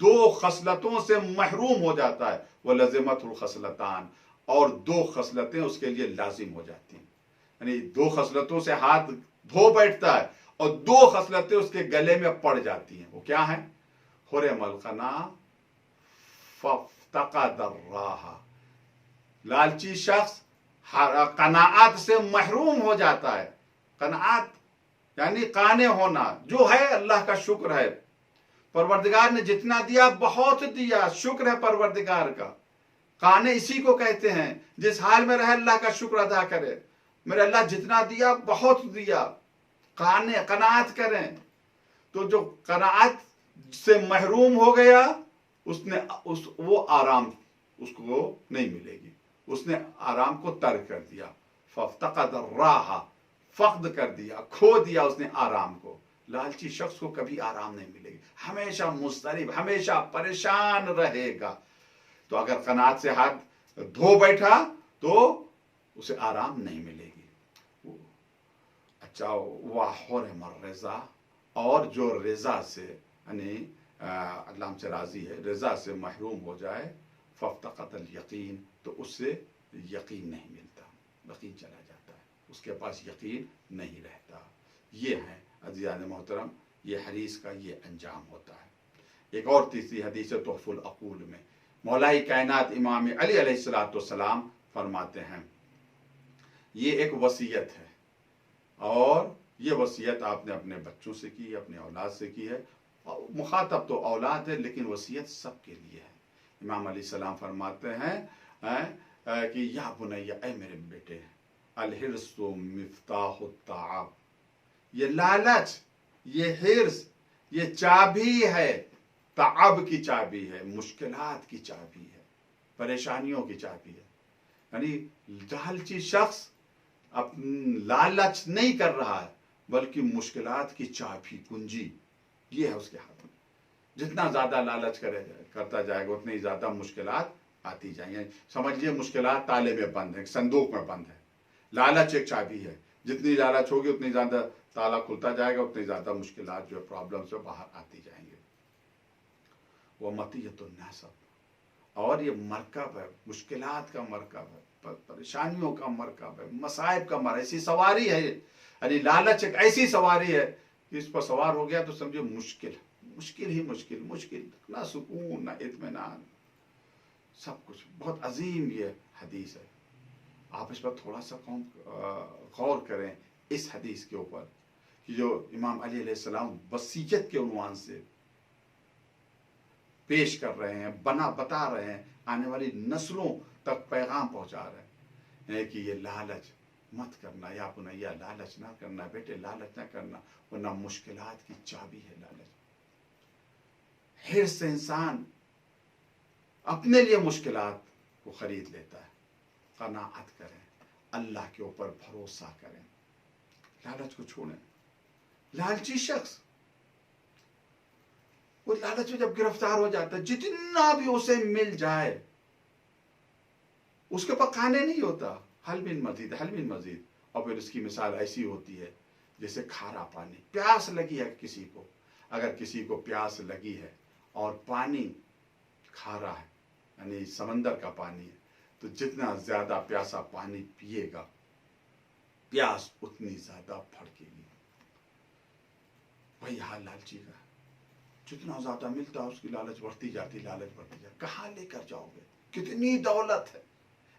दो खसलतों से महरूम हो जाता है, वह लज़िमतुल खसलतान, और दो खसलतें उसके लिए लाजिम हो जाती हैं, यानी दो खसलतों से हाथ धो बैठता है और दो खसलतें उसके गले में पड़ जाती हैं। वो क्या है? हुरिमल क़ना फ़फ़्तक़दर राहा, लालची शख्स कनाअत से महरूम हो जाता है। कनाअत यानी काने होना, जो है अल्लाह का शुक्र है, परवरदिगार ने जितना दिया बहुत दिया, शुक्र है परवरदिगार का। काने इसी को कहते हैं, जिस हाल में रहे अल्लाह का शुक्र अदा करे, मेरे अल्लाह जितना दिया बहुत दिया, काने कनाअत करें। तो जो कनाअत से महरूम हो गया, उसने वो आराम उसको नहीं मिलेगी, उसने आराम को तर्क कर दिया। फफ्तक़द राहा, फक्द कर दिया, खो दिया उसने आराम को। लालची शख्स को कभी आराम नहीं मिलेगी, हमेशा मुस्तरिब, हमेशा परेशान रहेगा। तो अगर कनात से हाथ धो बैठा तो उसे आराम नहीं मिलेगी। अच्छा, वाह रज़ा, और जो रज़ा से यानी अल्लाह से राजी है, रज़ा से महरूम हो जाए, फ़फ़्तक़तल यकीन, तो उससे यकीन नहीं मिलता, यकीन चला जाता है, उसके पास यकीन नहीं रहता। ये है अज़ीज़ान मोहतरम, ये हदीस का ये अंजाम होता है। एक और तीसरी हदीस है तुहफ़ुल अक़ूल में, मौलाई कायनात इमाम अली अलैहिस्सलाम फरमाते हैं, ये एक वसीयत है, और ये वसीयत आपने अपने बच्चों से की, अपने औलाद से की है, मुखातब तो औलाद है लेकिन वसीयत सबके लिए है। इमाम अली सलाम फरमाते हैं कि या बुनैया, ऐ मेरे बेटे, अल हिर्सु मिफ्ताहु ताब, ये लालच, ये हिर्स, ये चाबी है, ताब की चाबी है, मुश्किलात की चाबी है, परेशानियों की चाबी है। यानी लालची शख्स अब लालच नहीं कर रहा है, बल्कि मुश्किलात की चाबी, कुंजी ये है उसके हाथ में। जितना ज्यादा लालच करता जाएगा उतनी ज्यादा मुश्किलात आती जाएंगी। समझिए मुश्किलात ताले में बंद है, संदूक में बंद है, लालच एक चाबी है, जितनी लालच होगी उतनी ज्यादा ताला खुलता जाएगा, उतनी ज्यादा मुश्किलात जो प्रॉब्लम से बाहर आती जाएंगे। वो मतियतुन नसब, और ये मरकब है, मुश्किलात का मरकब है, परेशानियों का मरकब है, मसाइब का मर, ऐसी सवारी है, यानी लालच एक ऐसी सवारी है कि इस पर सवार हो गया तो समझिए मुश्किल, मुश्किल ही मुश्किल, मुश्किल, ना सुकून ना इत्मीनान, सब कुछ। बहुत अजीम ये हदीस है, आप इस पर थोड़ा सा गौर करें इस हदीस के ऊपर कि जो इमाम अली अलैहिस्सलाम वसीयत के उन्वान से पेश कर रहे हैं, बता रहे हैं, आने वाली नस्लों तक पैगाम पहुंचा रहे हैं कि ये लालच मत करना, या बुनैया लालच ना करना, बेटे लालच ना करना, वरना मुश्किलात की चाबी है लालच। हिर्स से इंसान अपने लिए मुश्किलात को खरीद लेता है। कनाअत करें, अल्लाह के ऊपर भरोसा करें, लालच को छोड़ें। लालची शख्स वो लालच में जब गिरफ्तार हो जाता है, जितना भी उसे मिल जाए उसके पास खाने नहीं होता, हल मिन मजीद, हल मिन मजीद। और फिर उसकी मिसाल ऐसी होती है जैसे खारा पानी, प्यास लगी है किसी को, अगर किसी को प्यास लगी है और पानी खारा है यानी समंदर का पानी है, तो जितना ज्यादा प्यासा पानी पिएगा प्यास उतनी ज्यादा भड़केगी। वही हाल लालची का, जितना ज्यादा मिलता है उसकी लालच बढ़ती जाती, लालच बढ़ती जाती। कहाँ लेकर जाओगे? कितनी दौलत है,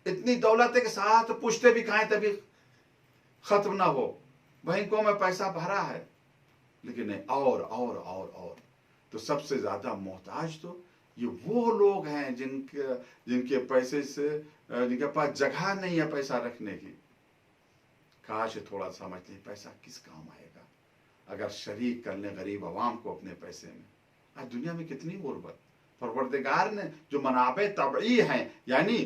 इतनी दौलत है कि साथ पूछते भी कहाँ तभी खत्म ना हो। बैंकों में पैसा भरा है, लेकिन नहीं, और। तो सबसे ज्यादा मोहताज तो ये वो लोग हैं जिनके पैसे से, जिनके पास जगह नहीं है पैसा रखने की। काश थोड़ा समझ लें पैसा किस काम आएगा अगर शरीक कर लें गरीब अवाम को अपने पैसे में। आज दुनिया में कितनी गुर्बत, परवरदिगार ने जो मनाबे तबई हैं, यानी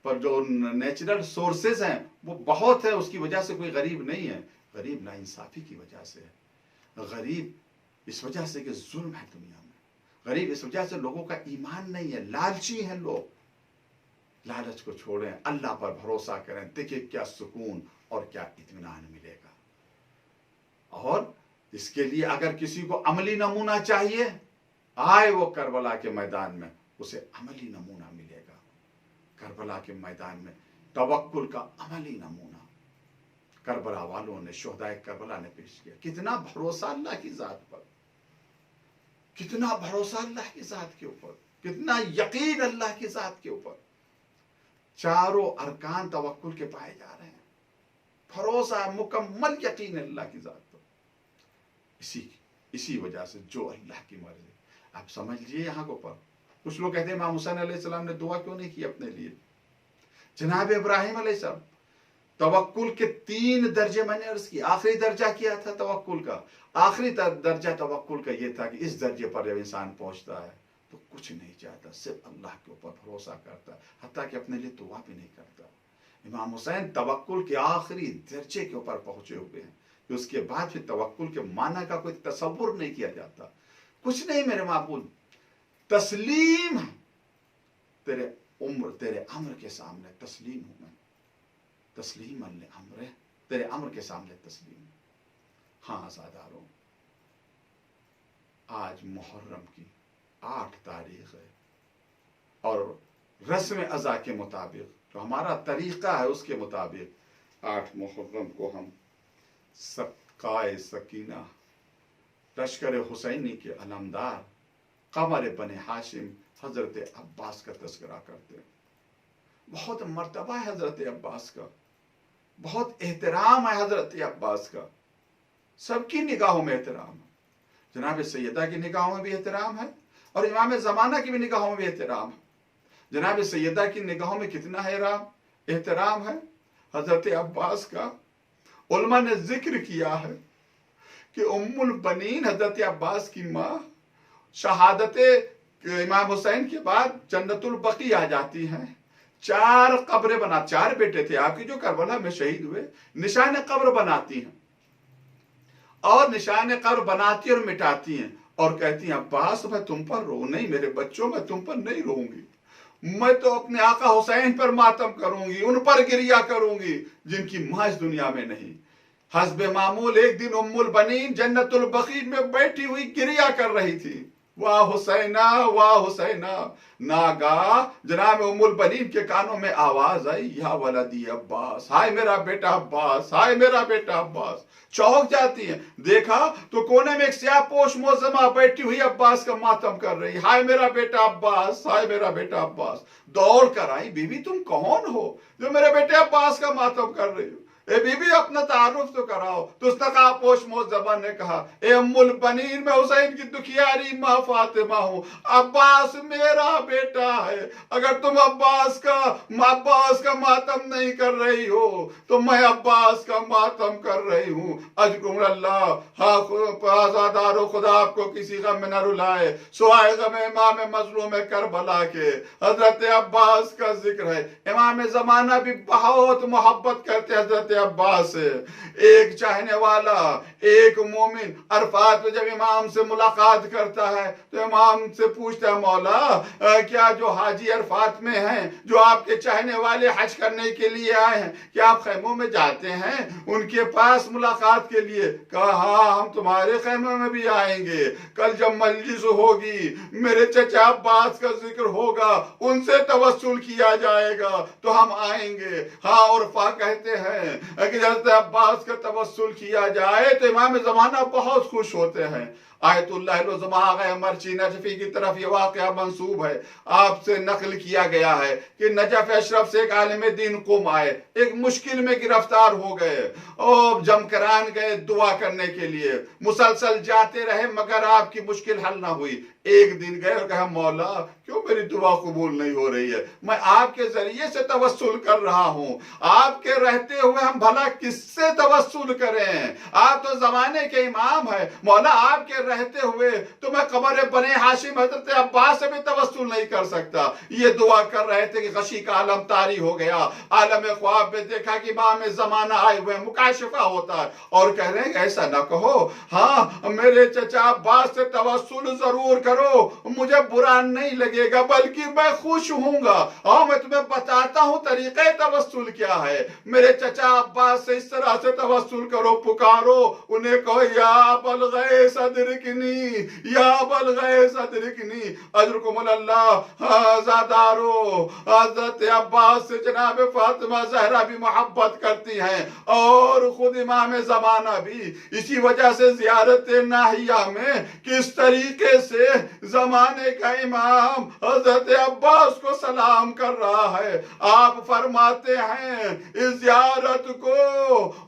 पर जो नेचुरल सोर्सेज हैं वो बहुत है, उसकी वजह से कोई गरीब नहीं है। गरीब नाइंसाफी की वजह से है, गरीब इस वजह से कि जुल्म है दुनिया में, गरीब इस वजह से लोगों का ईमान नहीं है, लालची हैं लोग। लालच को छोड़ें, अल्लाह पर भरोसा करें, देखिए क्या सुकून और क्या इत्मीनान मिलेगा। और इसके लिए अगर किसी को अमली नमूना चाहिए, आए वो करबला के मैदान में, उसे अमली नमूना मिलेगा। करबला के मैदान में तवक्कुल का अमली नमूना करबला वालों ने, शुहदाए करबला ने पेश किया। कितना भरोसा अल्लाह की जात पर, कितना भरोसा अल्लाह की जात के ऊपर, कितना यकीन अल्लाह की जात के ऊपर। चारों अरकान तवक्कुल के पाए जा रहे हैं, भरोसा, मुकम्मल यकीन अल्लाह की जात पर। इसी वजह से जो अल्लाह की मर्जी। आप समझ लीजिए यहाँ को पर कुछ लोग कहते हैं इमाम हुसैन अलैहिस्सलाम ने दुआ क्यों नहीं की अपने लिए? जनाब इब्राहिम अलैहिस्सलाम, तवक्कुल के 3 दर्जे मैंने अर्ज किया। आखिरी दर्जा किया था तवक्कुल का, आखिरी दर्जा तवक्कुल का ये था कि इस दर्जे पर जब इंसान पहुंचता है तो कुछ नहीं चाहता, सिर्फ अल्लाह के ऊपर भरोसा करता है, हत्ता कि अपने लिए दुआ भी नहीं करता। इमाम हुसैन तवक्कुल के आखिरी दर्जे के ऊपर पहुंचे हुए हैं, कि उसके बाद फिर तवक्कुल के माना का कोई तसव्वुर नहीं किया जाता। कुछ नहीं मेरे माबूद, तस्लीम है तेरे अम्र के सामने, तस्लीम हूं मैं, तस्लीम अम्र, तेरे अम्र के सामने तस्लीम। हाँ आज़ादारों, आज मुहर्रम की 8 तारीख है और रस्म अज़ा के मुताबिक, जो हमारा तरीका है उसके मुताबिक 8 मुहर्रम को हम सदकाए सकीना लश्कर हुसैनी के अलमदार कमर बने हाशिम हजरत अब्बास का तस्करा करते हैं। बहुत मर्तबा है हजरत अब्बास का, बहुत एहतराम है हजरत अब्बास का, सबकी निगाहों में एहतराम है। जनाब सैयदा की निगाहों में भी एहतराम है और इमाम ज़माना की भी निगाहों में भी एहतराम है। जनाब सैयदा की निगाहों में कितना एहतराम है हजरत अब्बास का। उलमा ने जिक्र किया है कि उम्मुल बनीन हजरत अब्बास की माँ शहादत इमाम हुसैन के बाद जन्नतुल बकी आ जाती हैं। 4 कब्रें बना, 4 बेटे थे आपकी जो करबला में शहीद हुए, निशान कब्र बनाती हैं और निशान कब्र बनाती और मिटाती हैं और कहती हैं अब्बास मैं तुम पर रो नहीं, मेरे बच्चों मैं तुम पर नहीं रोऊंगी, मैं तो अपने आका हुसैन पर मातम करूंगी, उन पर गिरिया करूंगी जिनकी मां इस दुनिया में नहीं। हस्बे मामूल एक दिन उम्मुल बनीन जन्नतुल बकी में बैठी हुई गिरिया कर रही थी, वाह हुसैना वाह हुसैना। नागा जनाब उम्मुल बनीन के कानों में आवाज आई, या वलदी अब्बास, हाय मेरा बेटा अब्बास, हाय मेरा बेटा अब्बास। चौंक जाती हैं, देखा तो कोने में एक स्याह पोश मोज़मा बैठी हुई अब्बास का मातम कर रही, हाय मेरा बेटा अब्बास, हाय मेरा बेटा अब्बास। दौड़ कर आई, बीबी तुम कौन हो जो मेरे बेटे अब्बास का मातम कर रही हो? ए बीबी अपना तारुफ तो कराओ। तो उसने कहा, पोश मोज़मा ने कहा, ए उम्मुल बनीन मैं हुसैन की दुखियारी माँ फातिमा हूँ, अब्बास मेरा बेटा है। अगर तुम अब्बास का मातम नहीं कर रही हो तो मैं अब्बास का मातम कर रही हूँ। अजकुम अल्लाह, आज़ादारो खुदा आपको किसी गम में न रुलाए, सुआए गम इमाम मजलूम करबला के हजरत अब्बास का जिक्र है। इमाम ज़माना भी बहुत मोहब्बत करते हजरत अब्बास। एक चाहने वाला, एक मोमिन अरफात में जब इमाम से मुलाकात करता है तो इमाम से पूछता है, मौला क्या जो हाजी अरफात में हैं, जो आपके चाहने वाले हज करने के लिए आए हैं, क्या आप खैमों में जाते हैं उनके पास मुलाकात के लिए? कहा हाँ, हम तुम्हारे खैमों में भी आएंगे। कल जब मजलिस होगी, मेरे चचा अब्बास का जिक्र होगा, उनसे तवस्सुल किया जाएगा तो हम आएंगे। हाँ, उर्फा कहते हैं कि हज़रत अब्बास का तवस्सुल किया जाए तो इमाम ज़माना बहुत खुश होते हैं। आयतुल्लाह मर्ची नजफी की तरफ ये वाक़या मंसूब है, आपसे नकल किया गया है कि नजफ अशरफ से एक आलिम दीन कुम आए, एक मुश्किल में गिरफ्तार हो गए और जमकरान गए दुआ करने के लिए, मुसलसल जाते रहे मगर आपकी मुश्किल हल ना हुई। एक दिन गए और कहा मौला क्यों मेरी दुआ कबूल नहीं हो रही है, मैं आपके जरिए से तवस्सुल कर रहा हूं, आपके रहते हुए हम भला किससे तवस्सुल करें, आप तो जमाने के इमाम है, मौला आपके रहते हुए तो मैं कब्र बने हाशिम हजरत अब्बास से भी तवस्सुल नहीं कर सकता। ये दुआ कर रहे थे कि गशी का आलम तारी हो गया, आलम ख्वाब में देखा कि इमाम ज़माना आए हुए, मुकाशिफा होता है और कह रहे हैं ऐसा ना कहो, हाँ मेरे चचा अब्बास से तवस्सुल जरूर करो, मुझे बुरा नहीं लगेगा बल्कि मैं खुश हूंगा। हाँ मैं तुम्हें बताता हूं तरीक़े तवस्सुल क्या है, मेरे चचा अब्बास से इस तरह से तवस्सुल करो, पुकारो उन्हें, कहो या बलग़े सदरिकनी, या बलग़े सदरिकनी अजरकुमुल्लाह ज़ादारो। हज़रत अब्बास से जनाब फातिमा ज़हरा भी मोहब्बत करती हैं और खुद इमाम ज़माना भी, इसी वजह से ज़ियारत नाहिया में किस तरीके से जमाने का इमाम हजरत अब्बास को सलाम कर रहा है। आप फरमाते हैं इस ज़ियारत को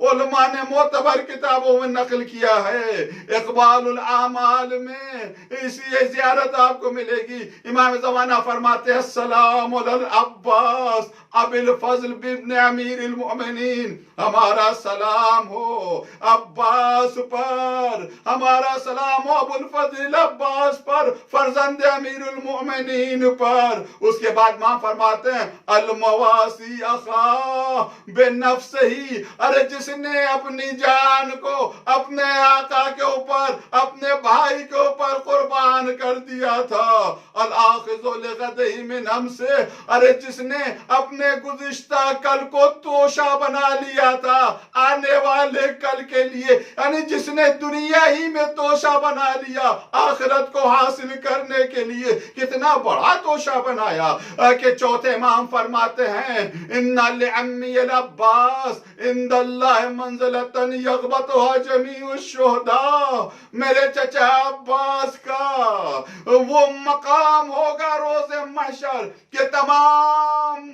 उलमा ने मोतबर किताबों में नकल किया है, इक़बालुल आमाल में इसी ज़ियारत आपको मिलेगी। इमाम ज़माना फरमाते हैं अस्सलाम अलल अब्बास अबिल फज़ल बिब्न अमीरिल मोमिनीन, हमारा सलाम हो अब्बास पर, हमारा सलाम हो अबुल फज़ल अब्बास पर, फरजंद अमीरुल मोमिनीन पर। उसके बाद मां फरमाते हैं अल मवासी अखा बेनफ्सिही, अरे जिसने अपनी जान को अपने आका के ऊपर, अपने भाई के ऊपर कुर्बान कर दिया था, अल आखिज़ु लिग़दिही मिन हमसे, अरे जिसने अपने गुज़िश्ता कल को तोशा बना लिया था आने वाले कल के लिए, यानी जिसने दुनिया ही में तोशा बना लिया आखिरत को हासिल करने के लिए, कितना बड़ा तोशा बनाया कि चौथे इमाम फरमाते हैं इन्ना लिअम्मी अल अब्बास इंदल्लाह मंज़िलतन यग़बतुहा जमीउश शुहदा, मेरे चचा अब्बास का वो मकाम होगा रोज़े महशर के तमाम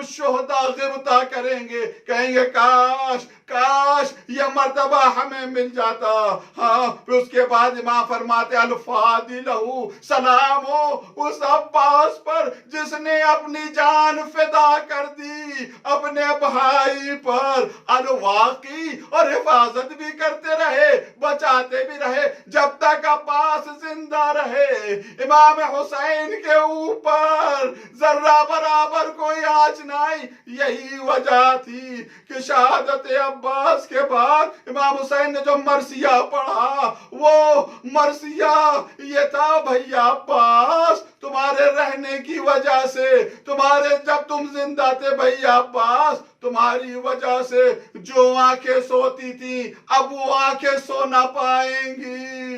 शुहदा गिरता करेंगे, कहेंगे काश काश ये मर्तबा हमें मिल जाता। हाँ फिर उसके बाद इमाम फरमाते अल-फादिलहु, सलाम हो उस अब्बास पर जिसने अपनी जान फिदा कर दी अपने भाई पर, अल-वाक़ी और हिफाजत भी करते रहे, बचाते भी रहे जब तक अब्बास जिंदा रहे। इमाम हुसैन के ऊपर जर्रा बराबर कोई आँच नहीं, यही वजह थी कि शहादत अब्बास के बाद इमाम हुसैन ने जो मरसिया पढ़ा वो मरसिया ये था, भैया अब्बास तुम्हारे रहने की वजह से, तुम्हारे जब तुम जिंदा थे भैया अब्बास तुम्हारी वजह से जो आंखें सोती थी अब वो आंखें सो ना पाएंगी।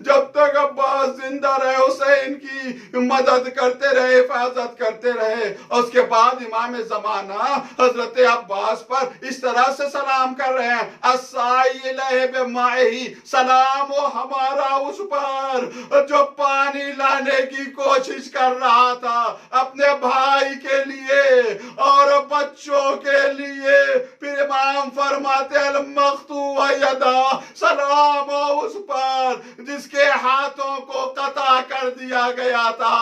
जब तक अब्बास जिंदा रहे हुसैन की मदद करते रहे, हिफाजत करते रहे। और उसके बाद इमाम ज़माना हजरत अब्बास पर इस तरह से सलाम कर रहे हैं अस्साइलहि, सलाम हो हमारा उस पर जो पानी लाने की कोशिश कर रहा था अपने भाई के लिए और बच्चों के लिए। फिर इमाम फरमाते अल मख्तूअ यदा, सलाम हो उस पर जिसके हाथों को कता कर दिया गया था,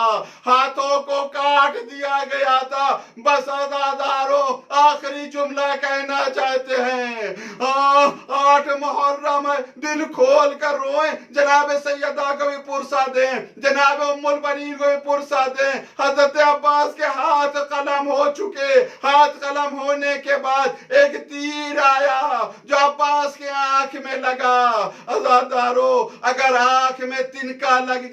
हाथों को काट दिया गया था। बस अज़ादारों आखिरी जुमला कहना चाहते हैं, 8 मुहर्रम है, दिल खोल कर रोए, जनाब सैयदा को भी पुरसा दें, जनाब उम्मुल बनीन को भी पुरसा दें। हजरत अब्बास के हाथ कलम हो चुके, हाथ कलम होने के बाद एक तीर आया जो अब्बास के आंख में लगा। अज़ादारों अगर आंख में तिनका लग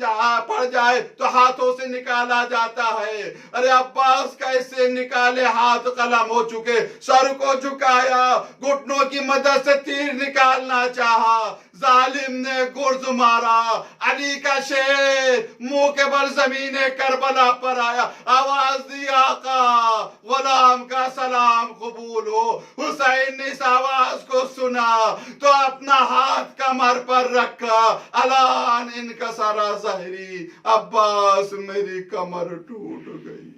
पड़ जाए तो हाथों से निकाला जाता है, अरे अब्बास कैसे निकाले, हाथ कलम हो चुके। सर को झुकाया, घुटनों की मदद से तीर निकालना चाहा, जालिम ने गुर्ज मारा, अली का शेर मुंह के बल जमीने करबला पर आया, आवाज दी आका गुलाम का सलाम कबूल हो। हुसैन ने इस आवाज को सुना तो अपना हाथ कमर पर रखा, अलान इनका सारा ज़ाहिरी, अब्बास मेरी कमर टूट गई।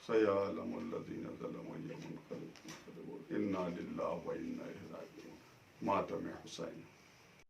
सयालमुल्लज़ीना ज़लमू यमुनक़लिबू इन्ना लिल्लाहि व इन्ना इलैहि राजिऊन। मातम हुसैन।